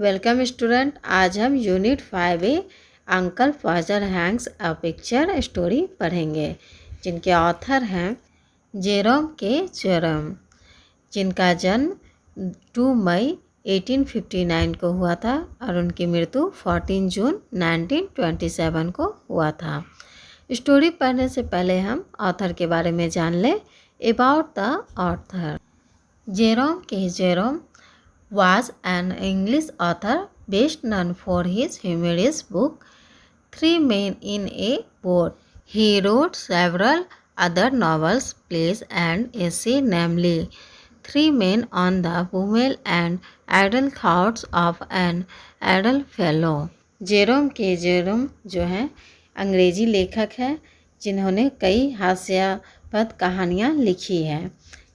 Welcome student. आज हम unit 5A uncle father Hanks a picture story पढ़ेंगे, जिनके ऑथर हैं जेरोम के जेरोम, जिनका जन्म 2 मई 1859 को हुआ था और उनकी मृत्यु 14 जून 1927 को हुआ था। स्टोरी पढ़ने से पहले हम ऑथर के बारे में जान लें। About the author. जेरोम के Jerome was an English author best known for his humorous book Three Men in a Boat. He wrote several other novels, plays and essays, namely Three Men on the Women and Idle Thoughts of an Idle Fellow. Jerome के Jerome जो हैं अंग्रेजी लेखक हैं, जिन्होंने कई हास्यास्पद कहानियाँ लिखी हैं।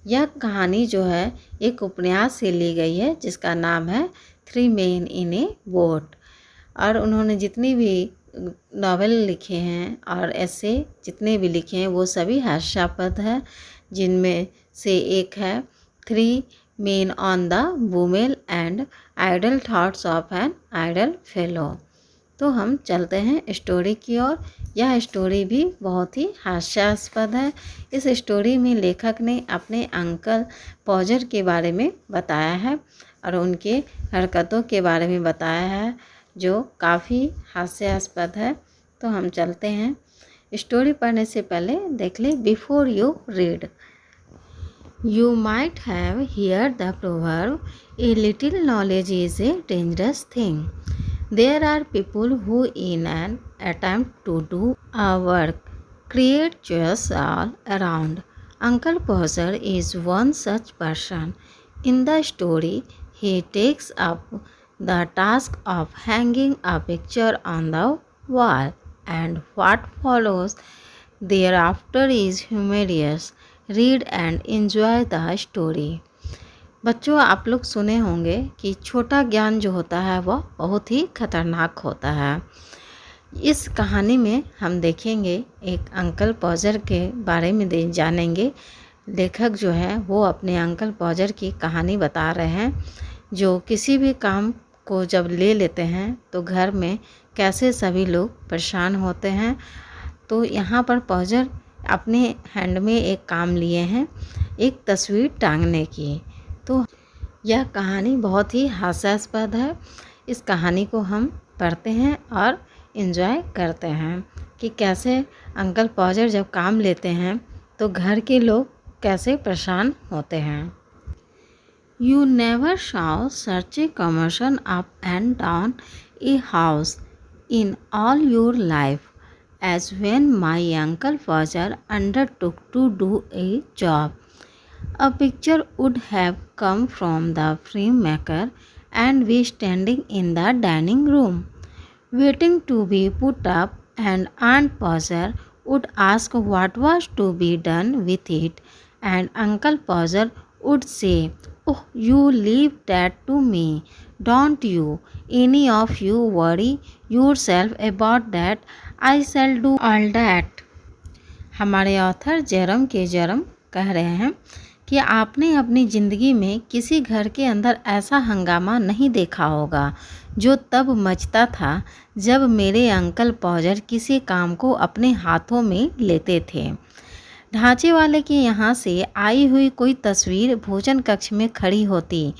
यह कहानी जो है एक उपन्यास से ली गई है, जिसका नाम है थ्री मेन इन ए बोट। और उन्होंने जितनी भी नावल लिखे हैं और ऐसे जितने भी लिखे हैं वो सभी हास्यास्पद है, जिनमें से एक है three men on the women and idle thoughts of an idle fellow. तो हम चलते हैं स्टोरी की ओर। यह स्टोरी भी बहुत ही हास्यास्पद है। इस स्टोरी में लेखक ने अपने अंकल पॉजर के बारे में बताया है और उनके हरकतों के बारे में बताया है, जो काफ़ी हास्यास्पद है। तो हम चलते हैं। स्टोरी पढ़ने से पहले देख ले before you read. You might have heard the proverb, a little knowledge is a dangerous thing. There are people who, in an attempt to do our work, create chaos all around. Uncle Poser is one such person. In the story, he takes up the task of hanging a picture on the wall, and what follows thereafter is humorous. Read and enjoy the story. बच्चों, आप लोग सुने होंगे कि छोटा ज्ञान जो होता है वह बहुत ही खतरनाक होता है। इस कहानी में हम देखेंगे एक अंकल पॉजर के बारे में जानेंगे। लेखक जो है वो अपने अंकल पॉजर की कहानी बता रहे हैं, जो किसी भी काम को जब ले लेते हैं तो घर में कैसे सभी लोग परेशान होते हैं। तो यहाँ पर पॉजर अपने हैंड में एक काम लिए हैं, एक तस्वीर टांगने की। तो यह कहानी बहुत ही हास्यास्पद है। इस कहानी को हम पढ़ते हैं और एंजॉय करते हैं कि कैसे अंकल पॉजर जब काम लेते हैं तो घर के लोग कैसे परेशान होते हैं। You never saw such a commotion up and down a house in all your life as when my uncle Poser undertook to do a job. A picture would have come from the frame maker and be standing in the dining room, waiting to be put up, and Aunt Poser would ask what was to be done with it, and Uncle Poser would say, "Oh, you leave that to me. Don't you any of you worry yourself about that. I shall do all that." हमारे author Jerome के Jerome कह रहे हैं कि आपने अपनी ज़िंदगी में किसी घर के अंदर ऐसा हंगामा नहीं देखा होगा जो तब मचता था जब मेरे अंकल पॉजर किसी काम को अपने हाथों में लेते थे। ढांचे वाले के यहाँ से आई हुई कोई तस्वीर भोजन कक्ष में खड़ी होती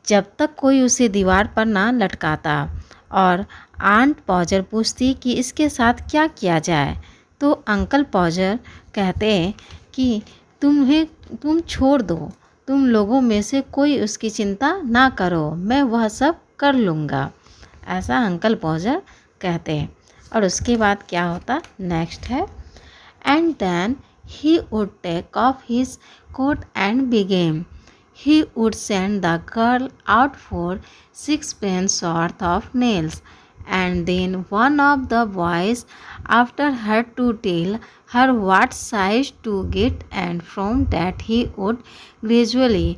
जब तक कोई उसे दीवार पर ना लटकाता, और आंट पॉजर पूछती कि इसके साथ क्या किया जाए। तो अंकल पॉजर कहते कि तुम छोड़ दो, तुम लोगों में से कोई उसकी चिंता ना करो, मैं वह सब कर लूँगा। ऐसा अंकल पॉजर कहते हैं। और उसके बाद क्या होता नेक्स्ट है, and then he would take off his coat and begin. He would send the girl out for 6 pence worth of nails, and then one of the boys after her to tell her what size to get, and from that he would gradually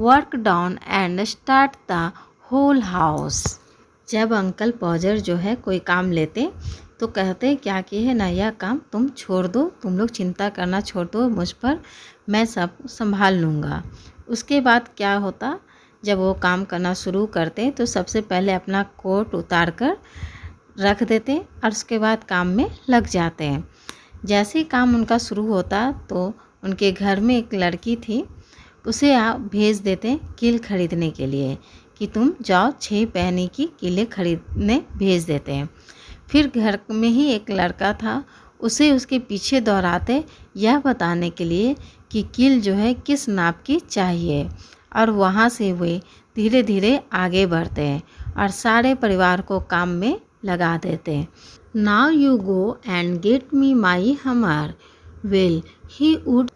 work down and start the whole house. जब uncle पॉजर जो है कोई काम लेते तो कहते क्या कि है ना, यह काम तुम छोड़ दो, तुम लोग चिंता करना छोड़ दो मुझ पर, मैं सब संभाल लूँगा। उसके बाद क्या होता, जब वो काम करना शुरू करते तो सबसे पहले अपना कोट उतार कर रख देते और उसके बाद काम में लग जाते हैं। जैसे ही काम उनका शुरू होता तो उनके घर में एक लड़की थी, उसे आप भेज देते कील खरीदने के लिए कि तुम जाओ 6 पैनी की कीलें खरीदने भेज देते हैं। फिर घर में ही एक लड़का था, उसे उसके पीछे दौड़ाते यह बताने के लिए कि कील जो है किस नाप की चाहिए, और वहाँ से वे धीरे धीरे आगे बढ़ते हैं और सारे परिवार को काम में लगा देते हैं। Now you go and get me my hammer, well he would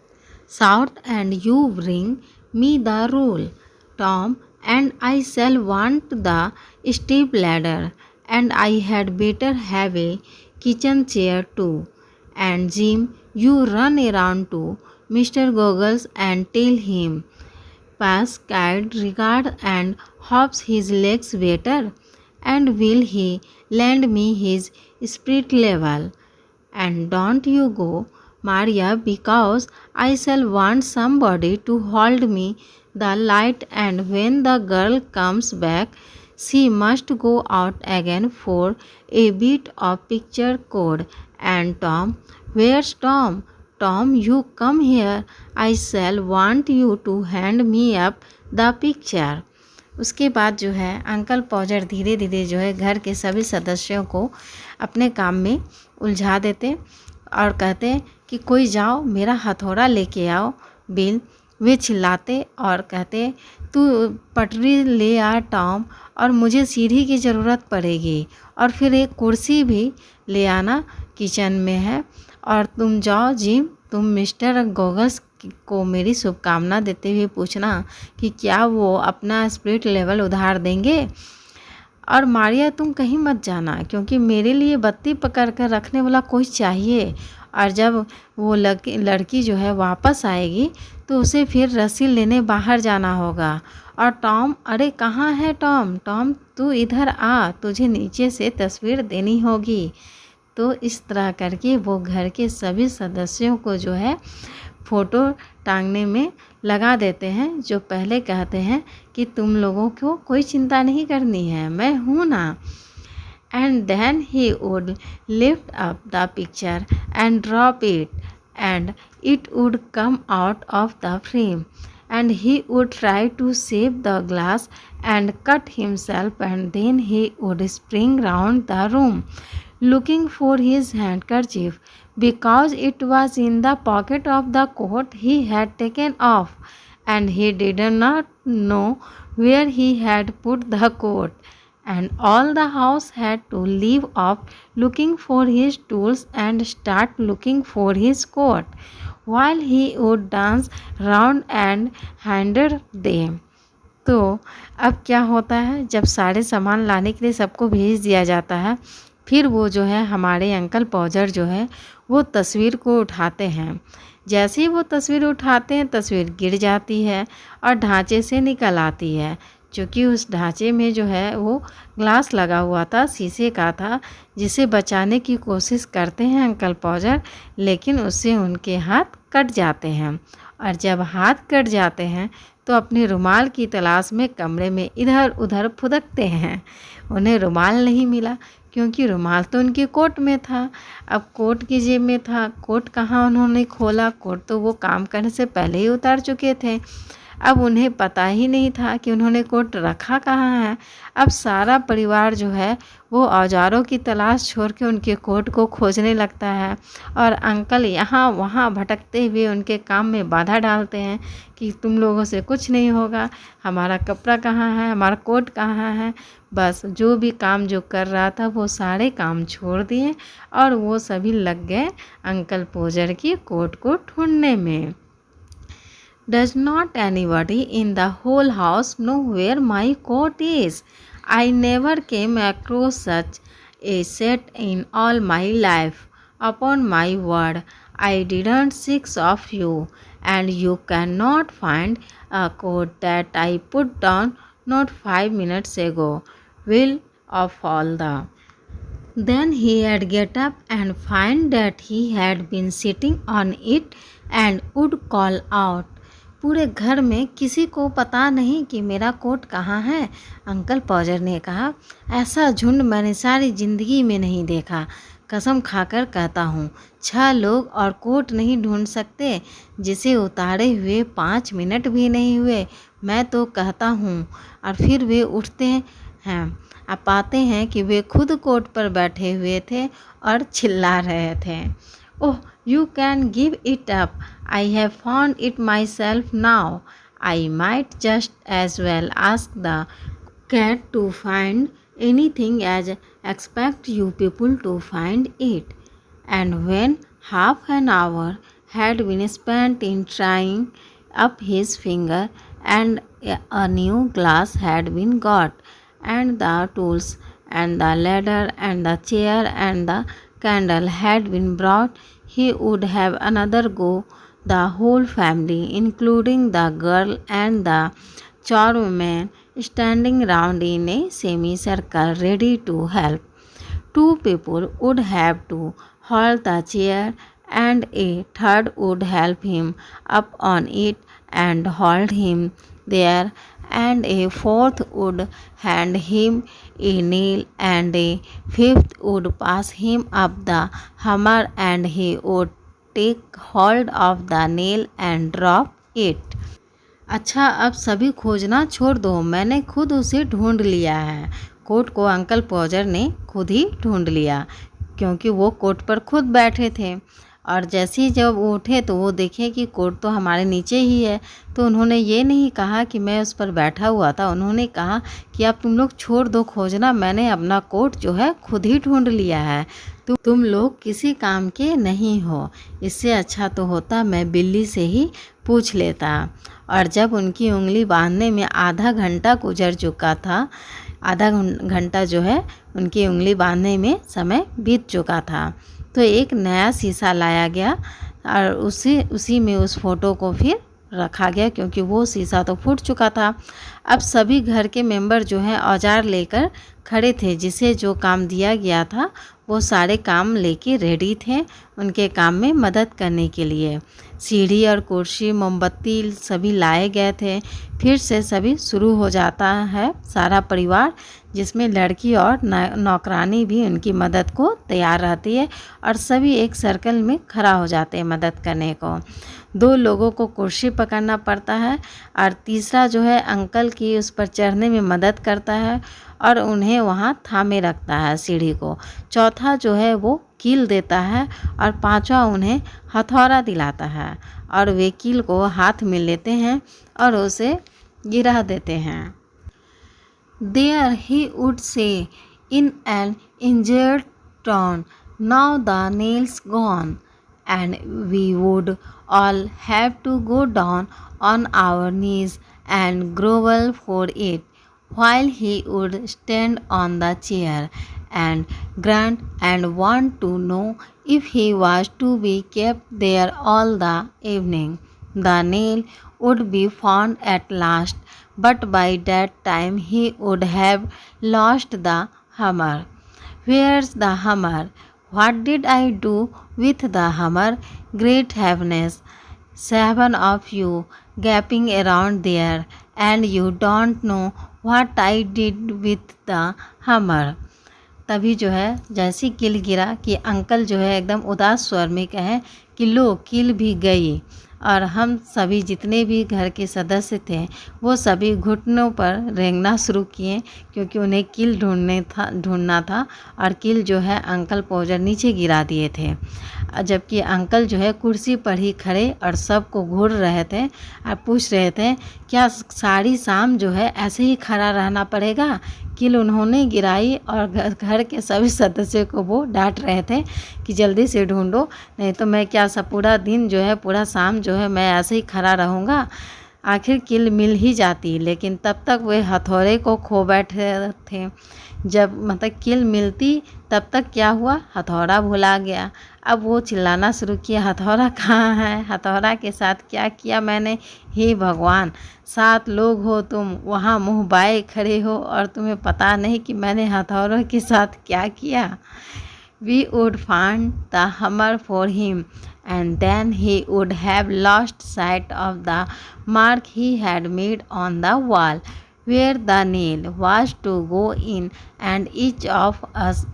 shout, and you bring me the roll, Tom, and I shall want the step ladder, and I had better have a kitchen chair too. And Jim, you run around to Mr. Goggles and tell him, pass kind regard and hops his legs better, and will he lend me his spirit level? And don't you go, Maria, because I shall want somebody to hold me the light, and when the girl comes back, she must go out again for a bit of picture code. And Tom, where's Tom? Tom, you come here. I shall want you to hand me up the picture. उसके बाद जो है uncle पॉजर धीरे धीरे जो है घर के सभी सदस्यों को अपने काम में उलझा देते और कहते कि कोई जाओ मेरा हथौड़ा लेके आओ बिल। वे चिल्लाते और कहते तू पटरी ले आ टॉम, और मुझे सीढ़ी की ज़रूरत पड़ेगी, और फिर एक कुर्सी भी ले आना किचन में है, और तुम जाओ जिम, तुम मिस्टर गोगल्स को मेरी शुभकामना देते हुए पूछना कि क्या वो अपना स्पिरिट लेवल उधार देंगे, और मारिया तुम कहीं मत जाना क्योंकि मेरे लिए बत्ती पकड़ कर रखने वाला कोई चाहिए, और जब वो लड़की जो है वापस आएगी तो उसे फिर रस्सी लेने बाहर जाना होगा। और टॉम, अरे कहाँ है टॉम? टॉम तू इधर आ, तुझे नीचे से तस्वीर देनी होगी। तो इस तरह करके वो घर के सभी सदस्यों को जो है फ़ोटो टांगने में लगा देते हैं, जो पहले कहते हैं कि तुम लोगों को कोई चिंता नहीं करनी है, मैं हूँ ना। And then he would lift up the picture and drop it, and it would come out of the frame, and he would try to save the glass and cut himself, and then he would spring round the room looking for his handkerchief, because it was in the pocket of the coat he had taken off, and he did not know where he had put the coat. And all the house had to leave off looking for his tools and start looking for his coat, while he would dance round and handle them. तो अब क्या होता है, जब सारे सामान लाने के लिए सबको भेज दिया जाता है, फिर वो जो है हमारे अंकल पॉजर जो है वो तस्वीर को उठाते हैं। जैसे ही वो तस्वीर उठाते हैं तस्वीर गिर जाती है और ढांचे से निकल आती है, क्योंकि उस ढांचे में जो है वो ग्लास लगा हुआ था, शीशे का था, जिसे बचाने की कोशिश करते हैं अंकल पॉजर, लेकिन उससे उनके हाथ कट जाते हैं। और जब हाथ कट जाते हैं तो अपने रुमाल की तलाश में कमरे में इधर उधर फुदकते हैं। उन्हें रुमाल नहीं मिला क्योंकि रुमाल तो उनके कोट में था। अब कोट की जेब में था, कोट कहाँ उन्होंने खोला? कोट तो वो काम करने से पहले ही उतार चुके थे। अब उन्हें पता ही नहीं था कि उन्होंने कोट रखा कहाँ है। अब सारा परिवार जो है वो औजारों की तलाश छोड़ के उनके कोट को खोजने लगता है, और अंकल यहाँ वहाँ भटकते हुए उनके काम में बाधा डालते हैं कि तुम लोगों से कुछ नहीं होगा, हमारा कपड़ा कहाँ है, हमारा कोट कहाँ है। बस जो भी काम जो कर रहा था वो सारे काम छोड़ दिए और वो सभी लग गए अंकल पोजर की कोट को ढूंढने में। Does not anybody in the whole house know where my coat is? I never came across such a set in all my life. Upon my word, I didn't six of you, and you cannot find a coat that I put on not 5 minutes ago. Will of all the. Then he had get up and find that he had been sitting on it, and would call out, पूरे घर में किसी को पता नहीं कि मेरा coat कहाँ है, अंकल पॉजर ने कहा। ऐसा झुंड मैंने सारी ज़िंदगी में नहीं देखा। कसम खाकर कहता हूँ 6 लोग और कोट नहीं ढूंढ सकते जिसे उतारे हुए 5 मिनट भी नहीं हुए। मैं तो कहता हूँ। और फिर वे उठते हैं। आप पाते हैं कि वे खुद कोट पर बैठे हुए थे और चिल्ला रहे थे, oh you can give it up, I have found it myself now, I might just as well ask the cat to find anything as expect you people to find it. And when half an hour had been spent in trying up his finger and a new glass had been got, and the tools and the ladder and the chair and the candle had been brought, he would have another go. The whole family, including the girl and the charwoman, standing round in a semicircle ready to help. 2 people would have to hold the chair, and a third would help him up on it and hold him there, and a fourth would hand him a nail, and a fifth would pass him up the hammer, and he would take hold of the nail and drop it. अच्छा, अब सभी खोजना छोड़ दो, मैंने खुद उसे ढूंढ लिया है। कोट को अंकल पॉजर ने खुद ही ढूंढ लिया, क्योंकि वो कोट पर खुद बैठे थे। और जैसे ही जब वो उठे तो वो देखे कि कोट तो हमारे नीचे ही है। तो उन्होंने ये नहीं कहा कि मैं उस पर बैठा हुआ था, उन्होंने कहा कि अब तुम लोग छोड़ दो खोजना, मैंने अपना कोट जो है खुद ही ढूंढ लिया है। तुम लोग किसी काम के नहीं हो। इससे अच्छा तो होता मैं बिल्ली से ही पूछ लेता। और जब उनकी उंगली बांधने में आधा घंटा गुजर चुका था, आधा घंटा जो है उनकी उंगली बांधने में समय बीत चुका था, तो एक नया शीशा लाया गया और उसी में उस फोटो को फिर रखा गया, क्योंकि वो शीशा तो फूट चुका था। अब सभी घर के मेंबर जो है औजार लेकर खड़े थे। जिसे जो काम दिया गया था वो सारे काम लेके रेडी थे उनके काम में मदद करने के लिए। सीढ़ी और कुर्सी, मोमबत्ती सभी लाए गए थे। फिर से सभी शुरू हो जाता है। सारा परिवार, जिसमें लड़की और नौकरानी भी उनकी मदद को तैयार रहती है, और सभी एक सर्कल में खड़ा हो जाते हैं मदद करने को। 2 लोगों को कुर्सी पकड़ना पड़ता है और तीसरा जो है अंकल की उस पर चढ़ने में मदद करता है और उन्हें वहाँ थामे रखता है सीढ़ी को। चौथा जो है वो कील देता है और पांचवा उन्हें हथौड़ा दिलाता है, और वे कील को हाथ में लेते हैं और उसे गिरा देते हैं। There he would say in an injured tone, now the nail's gone, and we would all have to go down on our knees and grovel for it, while he would stand on the chair and grunt and want to know if he was to be kept there all the evening. The nail would be found at last, but by that time he would have lost the hammer. Where's the hammer? What did I do with the hammer? Great heavens, 7 of you gaping around there, and you don't know what I did with the hammer. तभी जो है जैसी कील गिरा कि uncle जो है एकदम उदास स्वर में कहे कि लो कील भी गई। और हम सभी जितने भी घर के सदस्य थे वो सभी घुटनों पर रेंगना शुरू किए, क्योंकि उन्हें कील ढूंढना था और कील जो है अंकल पॉजर नीचे गिरा दिए थे। जबकि अंकल जो है कुर्सी पर ही खड़े और सबको घूर रहे थे और पूछ रहे थे क्या सारी शाम जो है ऐसे ही खड़ा रहना पड़ेगा। कील उन्होंने गिराई और घर के सभी सदस्यों को वो डांट रहे थे कि जल्दी से ढूंढो, नहीं तो मैं क्या सब पूरा दिन जो है पूरा शाम जो है मैं ऐसे ही खड़ा रहूँगा। आखिर कील मिल ही जाती, लेकिन तब तक वे हथौड़े को खो बैठे थे। जब मतलब कील मिलती तब तक क्या हुआ, हथौड़ा भुला गया। अब वो चिल्लाना शुरू किया, हथौड़ा कहाँ है, हथौड़ा के साथ क्या किया मैंने, हे भगवान, 7 लोग हो तुम, वहाँ मुँह बाए खड़े हो और तुम्हें पता नहीं कि मैंने हथौड़ों के साथ क्या किया। We would find the hammer for him and then he would have lost sight of the mark he had made on the wall where the nail was to go in, and each of us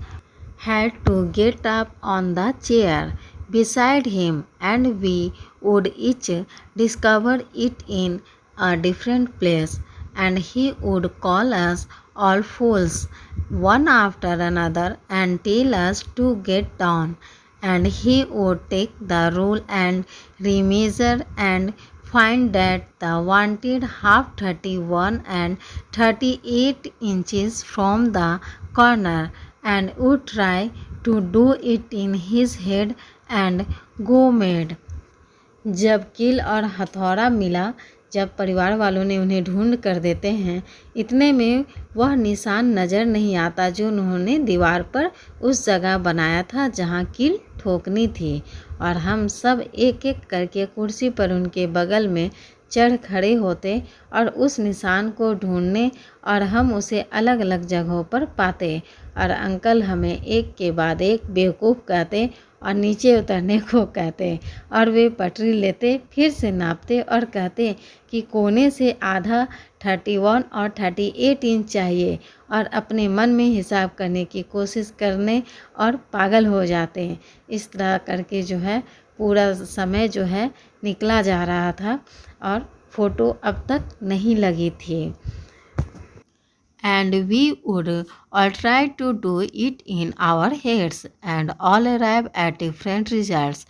had to get up on the chair beside him, and we would each discover it in a different place, and he would call us all fools one after another and tell us to get down, and he would take the rule and remeasure and find that the wanted half 31 and 38 inches from the corner, and would try to do it in his head and go mad. जब कील और हथौड़ा मिला, जब परिवार वालों ने उन्हें ढूंढ कर देते हैं, इतने में वह निशान नज़र नहीं आता जो उन्होंने दीवार पर उस जगह बनाया था जहां कील ठोकनी थी, और हम सब एक एक करके कुर्सी पर उनके बगल में चढ़ खड़े होते और उस निशान को ढूंढने, और हम उसे अलग अलग जगहों पर पाते, और अंकल हमें एक के बाद एक बेवकूफ़ कहते और नीचे उतरने को कहते, और वे पटरी लेते, फिर से नापते और कहते कि कोने से आधा 31 और 38 इंच चाहिए, और अपने मन में हिसाब करने की कोशिश करने और पागल हो जाते। इस तरह करके जो है पूरा समय जो है निकला जा रहा था, और फ़ोटो अब तक नहीं लगी थी। And we would all try to do it in our heads, and all arrive at different results,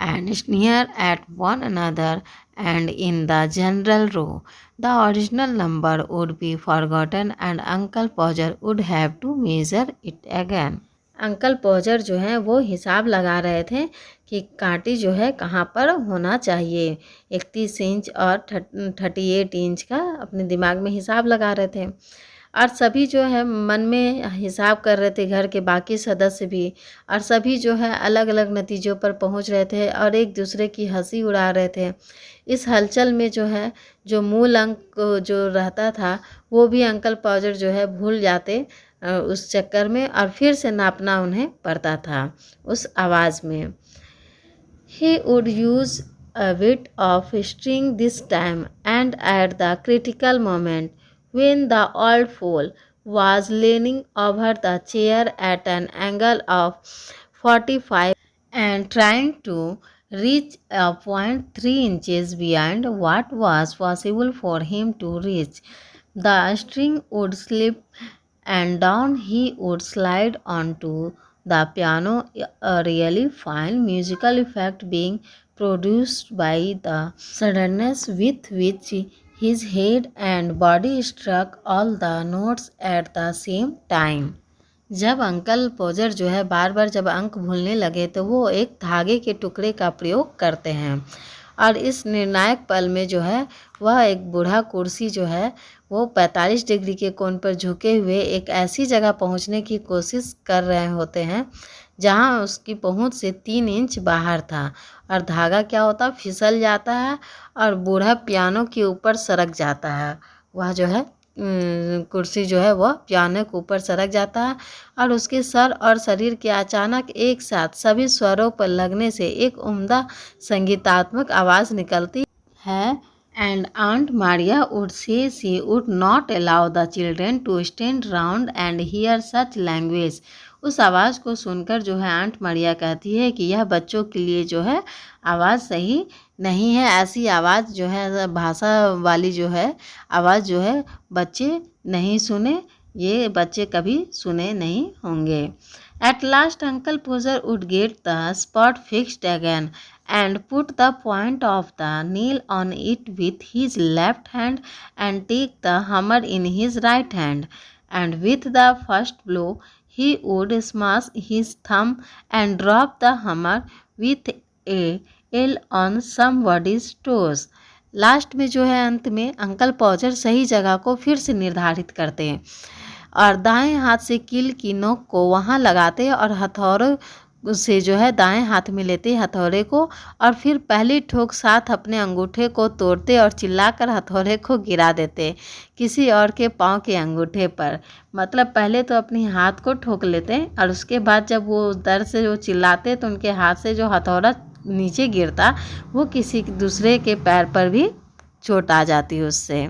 and sneer at one another, and in the general row, the original number would be forgotten, and Uncle Podger would have to measure it again. Uncle पॉजर जो है वो हिसाब लगा रहे थे कि कांटी जो है कहाँ पर होना चाहिए। 31 इंच और 38 इंच का अपने दिमाग में हिसाब लगा रहे थे, और सभी जो है मन में हिसाब कर रहे थे, घर के बाकी सदस्य भी, और सभी जो है अलग अलग नतीजों पर पहुंच रहे थे और एक दूसरे की हंसी उड़ा रहे थे। इस हलचल में जो है जो मूल अंक जो रहता था वो भी अंकल पॉजर जो है भूल जाते उस चक्कर में, और फिर से नापना उन्हें पड़ता था उस आवाज़ में। He would use a bit of string this time, and at the critical moment, when the old fool was leaning over the chair at an angle of 45 and trying to reach a point 3 inches beyond what was possible for him to reach, the string would slip and down he would slide onto the piano, a really fine musical effect being produced by the suddenness with which his head and body struck all the notes at the same time. जब uncle पॉजर जो है बार बार जब अंक भूलने लगे तो वो एक धागे के टुकड़े का प्रयोग करते हैं, और इस निर्णायक पल में जो है वह एक बूढ़ा कुर्सी जो है वो 45 डिग्री के कोण पर झुके हुए एक ऐसी जगह पहुंचने की कोशिश कर रहे होते हैं जहां उसकी पहुंच से 3 इंच बाहर था, और धागा क्या होता फिसल जाता है और बूढ़ा पियानो के ऊपर सरक जाता है। वह जो है कुर्सी जो है वह पियानो के ऊपर सरक जाता है, और उसके सर और शरीर के अचानक एक साथ सभी स्वरों पर लगने से एक उम्दा संगीतात्मक आवाज़ निकलती है। And Aunt Maria would say she would not allow the children to stand round and hear such language. उस आवाज़ को सुनकर जो है आंट मारिया कहती है कि यह बच्चों के लिए जो है आवाज़ सही नहीं है, ऐसी आवाज़ जो है भाषा वाली जो है आवाज़ जो है बच्चे नहीं सुने, ये बच्चे कभी सुने नहीं होंगे। At last Uncle Poser would get the spot fixed again and put the point of the nail on it with his left hand and take the hammer in his right hand, and with the first blow he would smash his thumb and drop the hammer with a L on somebody's toes. Last में जो है अंत में uncle पॉजर सही जगह को फिर से निर्धारित करते हैं और दाएं हाथ से कील की नोक को वहां लगाते और हथौड़े से जो है दाएं हाथ में लेते हथौड़े को और फिर पहली ठोक साथ अपने अंगूठे को तोड़ते और चिल्लाकर हथौड़े को गिरा देते किसी और के पाँव के अंगूठे पर। मतलब पहले तो अपनी हाथ को ठोक लेते और उसके बाद जब वो दर्द से जो चिल्लाते तो उनके हाथ से जो हथौड़ा नीचे गिरता वो किसी दूसरे के पैर पर भी चोट आ जाती उससे।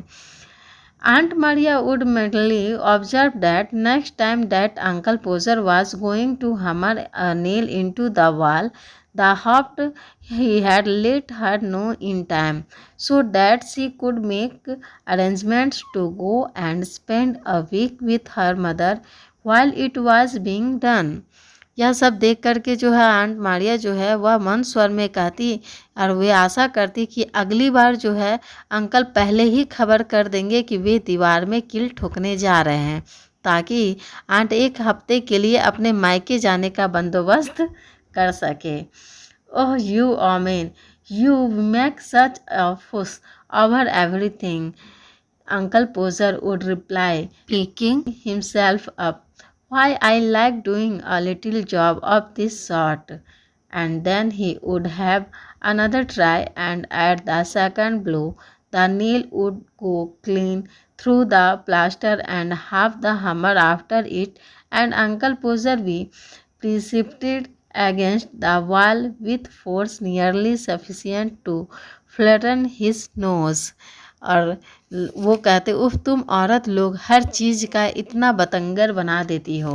Aunt Maria would mentally observe that next time that Uncle Poser was going to hammer a nail into the wall, the hoped he had let her know in time, so that she could make arrangements to go and spend a week with her mother while it was being done. यह सब देख करके जो है aunt Maria जो है वह मन स्वर में कहती और वे आशा करती कि अगली बार जो है अंकल पहले ही खबर कर देंगे कि वे दीवार में कील ठोकने जा रहे हैं ताकि आंट एक हफ्ते के लिए अपने मायके जाने का बंदोबस्त कर सके। Oh you women, you make such a fuss over everything, uncle Podger would reply, picking himself up, why I like doing a little job of this sort. And then he would have another try, and at the second blow the nail would go clean through the plaster and half the hammer after it, and Uncle Poser be precipitated against the wall with force nearly sufficient to flatten his nose. और वो कहते उफ तुम औरत लोग हर चीज़ का इतना बतंगर बना देती हो।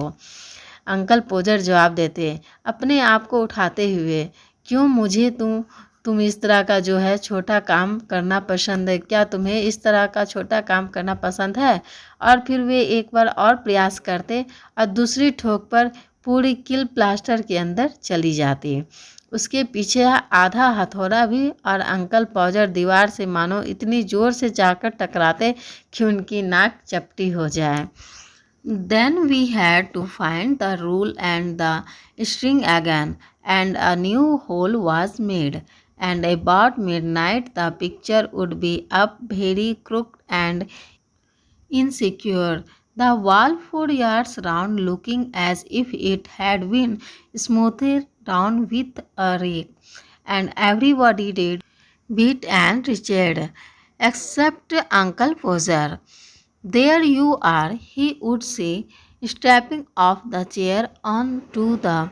अंकल पोजर जवाब देते अपने आप को उठाते हुए, क्यों मुझे तुम इस तरह का जो है छोटा काम करना पसंद है, क्या तुम्हें इस तरह का छोटा काम करना पसंद है। और फिर वे एक बार और प्रयास करते और दूसरी ठोक पर पूरी कील प्लास्टर के अंदर चली जाती। उसके पीछे आधा हथौड़ा भी और अंकल पोजर दीवार से मानो इतनी ज़ोर से जाकर टकराते कि उनकी नाक चपटी हो जाए। Then we had to find the rule and the string again, and a new hole was made, and about midnight the picture would be up, very crooked and insecure, the wall 4 yards round looking as if it had been smoothed down with a rake, and everybody did beat and retreat except Uncle Poser. There you are, he would say, stepping off the chair onto the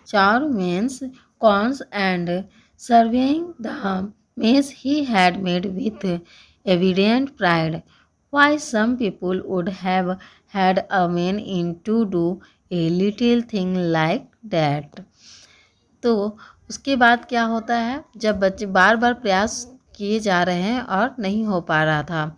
charwoman's corns and surveying the mess he had made with evident pride. Why, some people would have had a man in to do a little thing like that. तो उसके बाद क्या होता है, जब बच्चे बार बार प्रयास किए जा रहे हैं और नहीं हो पा रहा था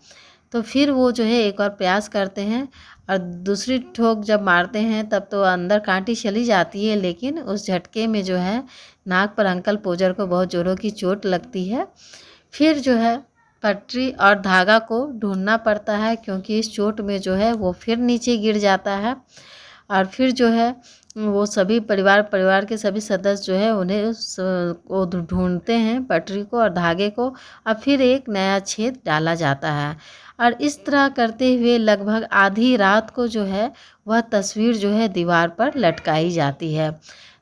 तो फिर वो जो है एक और प्रयास करते हैं और दूसरी ठोक जब मारते हैं तब तो अंदर कांटी चली जाती है, लेकिन उस झटके में जो है नाक पर अंकल पोजर को बहुत ज़ोरों की चोट लगती है। फिर जो है पटरी और धागा को ढूंढना पड़ता है क्योंकि इस चोट में जो है वो फिर नीचे गिर जाता है और फिर जो है वो सभी परिवार के सभी सदस्य जो है उन्हें वो ढूंढते हैं पटरी को और धागे को और फिर एक नया छेद डाला जाता है और इस तरह करते हुए लगभग आधी रात को जो है वह तस्वीर जो है दीवार पर लटकाई जाती है,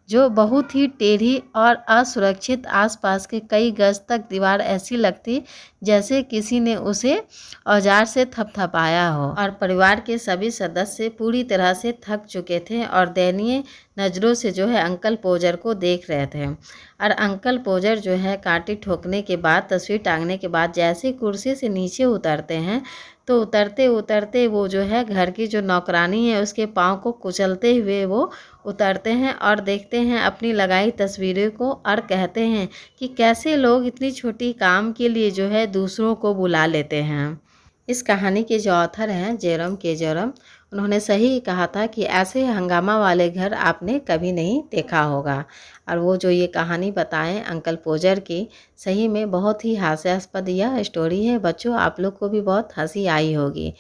जो बहुत ही टेढ़ी और असुरक्षित। आसपास के कई गज तक दीवार ऐसी लगती जैसे किसी ने उसे औजार से थपथपाया हो और परिवार के सभी सदस्य पूरी तरह से थक चुके थे और दयनीय नज़रों से जो है अंकल पोजर को देख रहे थे। और अंकल पोजर जो है कांटी ठोकने के बाद, तस्वीर टांगने के बाद जैसे कुर्सी से नीचे उतरते हैं तो उतरते उतरते वो जो है घर की जो नौकरानी है उसके पाँव को कुचलते हुए वो उतरते हैं और देखते हैं अपनी लगाई तस्वीरों को और कहते हैं कि कैसे लोग इतनी छोटी काम के लिए जो है दूसरों को बुला लेते हैं। इस कहानी के जो ऑथर हैं जेरोम, उन्होंने सही कहा था कि ऐसे हंगामा वाले घर आपने कभी नहीं देखा होगा। और वो जो ये कहानी बताएं अंकल पोजर की, सही में बहुत ही हास्यास्पद यह स्टोरी है। बच्चों आप लोग को भी बहुत हंसी आई होगी।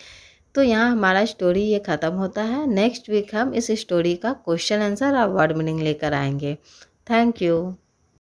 तो यहाँ हमारा स्टोरी ये ख़त्म होता है। नेक्स्ट वीक हम इस स्टोरी का क्वेश्चन आंसर और वर्ड मीनिंग लेकर आएंगे। Thank you.